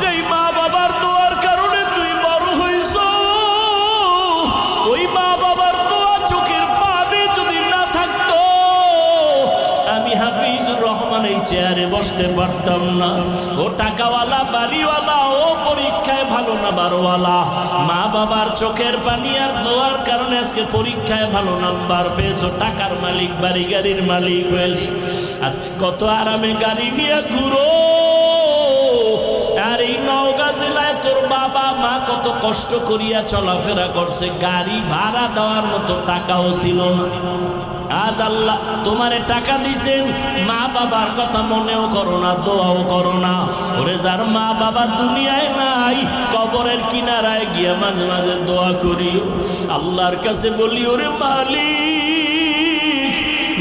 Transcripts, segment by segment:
যেই মা বাবার দোয়ার কারণে তুই বড় হইছ, ওই মা বাবার দোয়া চোখের পানি যদি না থাকতো আমি হাফিজুর রহমান এই চেয়ারে বসতে পারতাম না। ও টাকাওয়ালা বাড়িওয়ালা, ও পরীক্ষায় ভালো নাম্বারওয়ালা, মা বাবার চোখের পানি আর দোয়ার কারণে আজকে পরীক্ষায় ভালো নাম্বার পেয়েছো, টাকার মালিক, বাড়ি গাড়ির মালিক হয়েছো। আজকে কত আরামে গাড়ি নিয়ে ঘুরো। আর এই নওগাঁ জেলায় তোর বাবা মা কত কষ্ট করিয়া চলাফেরা করছে, গাড়ি ভাড়া দেওয়ার মতো টাকাও ছিল না। আজ আল্লাহ তোমারে টাকা দিছেন, মা বাবার কথা মনেও করো না, দোয়াও করো না। ওরে যার মা বাবা দুনিয়ায় নাই, কবরের কিনারায় গিয়া মাঝে মাঝে দোয়া করিও, আল্লাহর কাছে বলি, ওরে মালিক,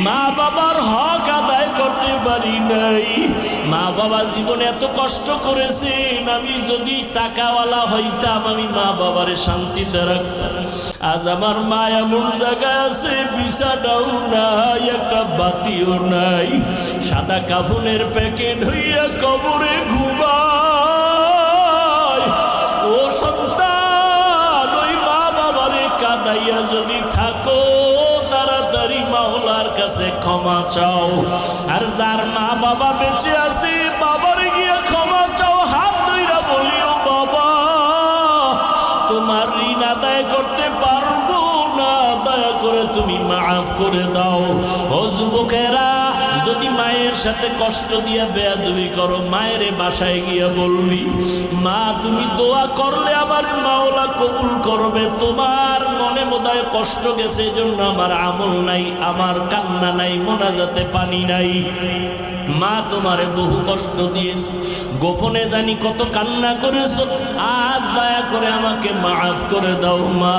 মা বাবার হক আদায় করতে পারি নাই, মা বাবা জীবনে এত কষ্ট করেছেন, আমি যদি টাকাওয়ালা হইতাম আমি মা বাবারে শান্তিতে রাখতাম। আজ আমার মা এমন জায়গায় আছে, বিছানাও নাই, একটা বাতিও নাই, সাদা কাফনের প্যাকেট হইয়া কবরে ঘুমায়। ও সন্তান, ওই মা বাবারে কাঁদাইয়া যদি থাকো, তাড়াতাড়ি মাওলার কাছে ক্ষমা চাও। আর যার মা বাবা বেঁচে আছে, বাবারে গিয়ে ক্ষমা চাও, হাত ধইরা বলিও, বাবা তোমার ঋণ আদায় করতে পারবো না, দয়া করে তুমি মাফ করে দাও। ও যুবকেরা, যদি মায়ের সাথে কষ্ট দিয়া বেয়াদবি করো, মায়ের বাসায় গিয়া বলবি, মা তুমি দোয়া করলে আমার মাওলা কবুল করবে, তোমার মনে বোধহয় কষ্ট গেছে, এজন্য আমার আমল নাই, আমার কান্না নাই, মোনাজাতে পানি নাই। মা তোমারে বহু কষ্ট দিয়েছে, গোপনে জানি কত কান্না করেছো, আজ দয়া করে আমাকে মাফ করে দাও। মা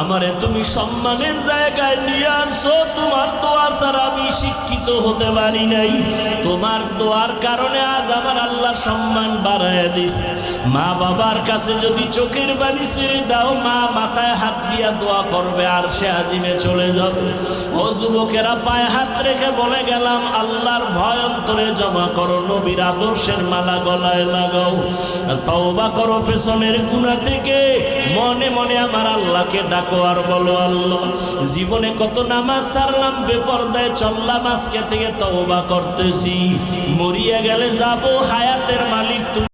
আমারে তুমি সম্মানের জায়গায় নিয়ে আসো, তোমার দোয়া ছাড়া আমি শিক্ষিত হতে পারি নাই, তোমার দোয়ার কারণে আজ আমার আল্লাহ সম্মান বাড়াইয়া দিছে। মা বাবার কাছে যদি চোখের পানি ছেড়ে দাও, মা মাথায় হাত দিয়া দোয়া করবে, আর সে আজিমে চলে যাবে। ও যুবকেরা, পায়ে হাত রেখে বলে গেলাম, আল্লাহর ভয় অন্তরে জমা করো, নবীর আদর্শের মালা গলায় লাগাও, তওবা করো পেছনের গুনাহ থেকে, মনে মনে আমার আল্লাহকে ডাকো আর বলো, আল্লাহ জীবনে কত নামাজ ছাড়লাম, বেপরদায় চললাম, আজকে থেকে তওবা করতেছি, মরিয়া গেলে যাবো, হায়াতের মালিক তুমি।